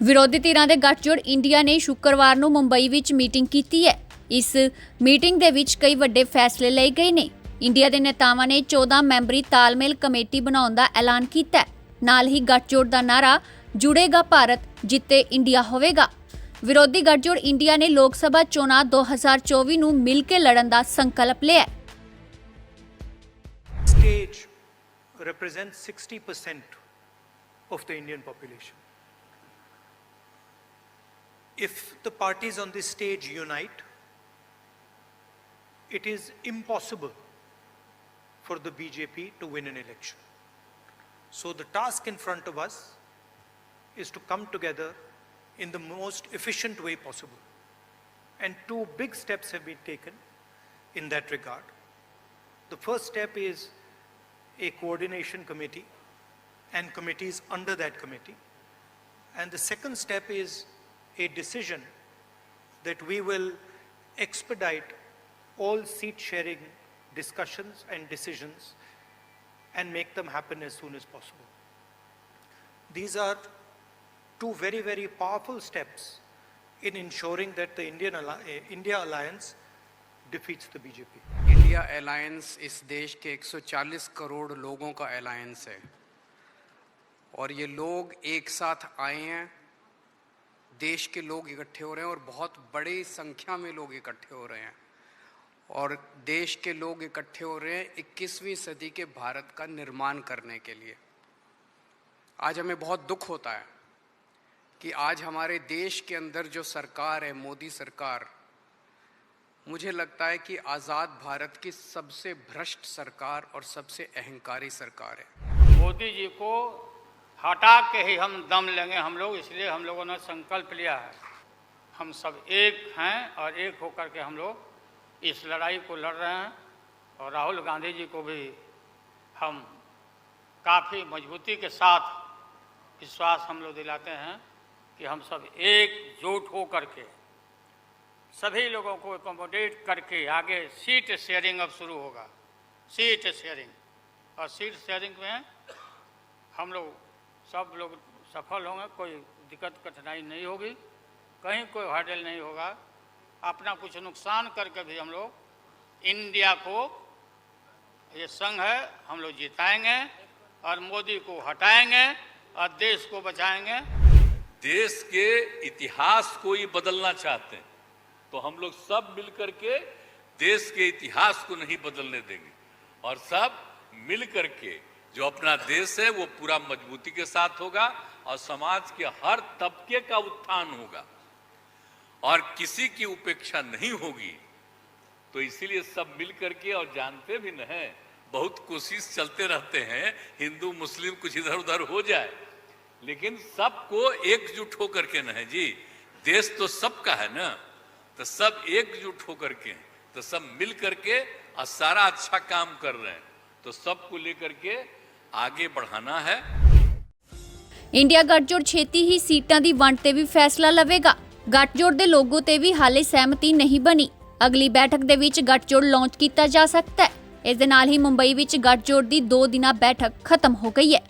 ਵਿਰੋਧੀ ਧਿਰਾਂ ਦੇ ਗੱਠਜੋੜ ਇੰਡੀਆ ਨੇ ਸ਼ੁੱਕਰਵਾਰ ਨੂੰ ਮੁੰਬਈ ਵਿੱਚ ਮੀਟਿੰਗ ਕੀਤੀ ਹੈ। ਇਸ ਮੀਟਿੰਗ ਦੇ ਵਿੱਚ ਕਈ ਵੱਡੇ ਫੈਸਲੇ ਲਏ ਗਏ ਨੇ। ਇੰਡੀਆ ਦੇ ਨੇਤਾਵਾਂ ਨੇ 14 ਮੈਂਬਰੀ ਤਾਲਮੇਲ ਕਮੇਟੀ ਬਣਾਉਣ ਦਾ ਐਲਾਨ ਕੀਤਾ ਹੈ। ਨਾਲ ਹੀ ਗੱਠਜੋੜ ਦਾ ਨਾਰਾ ਜੁੜੇਗਾ ਭਾਰਤ ਜਿੱਤੇ ਇੰਡੀਆ ਹੋਵੇਗਾ। ਵਿਰੋਧੀ ਗੱਠਜੋੜ ਇੰਡੀਆ ਨੇ ਲੋਕ ਸਭਾ ਚੋਣਾਂ 2024 ਨੂੰ ਮਿਲ ਕੇ ਲੜਨ ਦਾ ਸੰਕਲਪ ਲਿਆ ਹੈ। Stage represents 60% of the Indian population. If the parties on this stage unite, it is impossible for the BJP to win an election. So the task in front of us is to come together in the most efficient way possible. And two big steps have been taken in that regard. The first step is a coordination committee and committees under that committee. And the second step is a decision that we will expedite all seat sharing discussions and decisions and make them happen as soon as possible. These are two very, very powerful steps in ensuring that the India Alliance defeats the BJP. India alliance इस देश के 140 करोड़ लोगों का alliance है और ये लोग एक साथ आए हैं। देश के लोग इकट्ठे हो रहे हैं और बहुत बड़ी संख्या में लोग इकट्ठे हो रहे हैं और देश के लोग इकट्ठे हो रहे हैं 21वीं सदी के भारत का निर्माण करने के लिए। आज हमें बहुत दुख होता है कि आज हमारे देश के अंदर जो सरकार है, मोदी सरकार, मुझे लगता है कि आज़ाद भारत की सबसे भ्रष्ट सरकार और सबसे अहंकारी सरकार है। मोदी जी को हटा के ही हम दम लेंगे हम लोग, इसलिए हम लोगों ने संकल्प लिया है। हम सब एक हैं और एक होकर के हम लोग इस लड़ाई को लड़ रहे हैं और राहुल गांधी जी को भी हम काफ़ी मजबूती के साथ विश्वास हम लोग दिलाते हैं कि हम सब एकजुट हो करके सभी लोगों को एकोमोडेट करके आगे सीट शेयरिंग अब शुरू होगा। सीट शेयरिंग, और सीट शेयरिंग में हम लोग सब लोग सफल होंगे, कोई दिक्कत कठिनाई नहीं होगी, कहीं कोई हर्डल नहीं होगा। अपना कुछ नुकसान करके भी हम लोग इंडिया को, ये संघ है, हम लोग जिताएंगे और मोदी को हटाएंगे और देश को बचाएंगे। देश के इतिहास को ही बदलना चाहते हैं तो हम लोग सब मिलकर के देश के इतिहास को नहीं बदलने देंगे और सब मिल करके जो अपना देश है वो पूरा मजबूती के साथ होगा और समाज के हर तबके का उत्थान होगा और किसी की उपेक्षा नहीं होगी। तो इसीलिए सब मिल करके, और जानते भी न हैं, बहुत कोशिश चलते रहते हैं हिंदू मुस्लिम कुछ इधर उधर हो जाए, लेकिन सबको एकजुट होकर के न है जी, देश तो सबका है ना, तो सब एकजुट होकर के, तो सब मिल करके और सारा अच्छा काम कर रहे हैं, तो सबको लेकर के आगे बढ़ाना है। ਇੰਡੀਆ ਗੱਠਜੋੜ ਛੇਤੀ ਹੀ ਸੀਟਾਂ ਦੀ ਵੰਡ ਤੇ ਵੀ ਫੈਸਲਾ ਲਵੇਗਾ। ਗੱਠਜੋੜ ਦੇ ਲੋਗੋ ਤੇ ਵੀ ਹਾਲੇ ਸਹਿਮਤੀ ਨਹੀਂ ਬਣੀ। ਅਗਲੀ ਬੈਠਕ ਦੇ ਵਿੱਚ ਗੱਠਜੋੜ ਲਾਂਚ ਕੀਤਾ ਜਾ ਸਕਦਾ ਹੈ। ਇਸ ਦੇ ਨਾਲ ਹੀ ਮੁੰਬਈ ਵਿੱਚ ਗੱਠਜੋੜ ਦੀ 2 ਦਿਨਾ ਬੈਠਕ ਖਤਮ ਹੋ ਗਈ ਹੈ।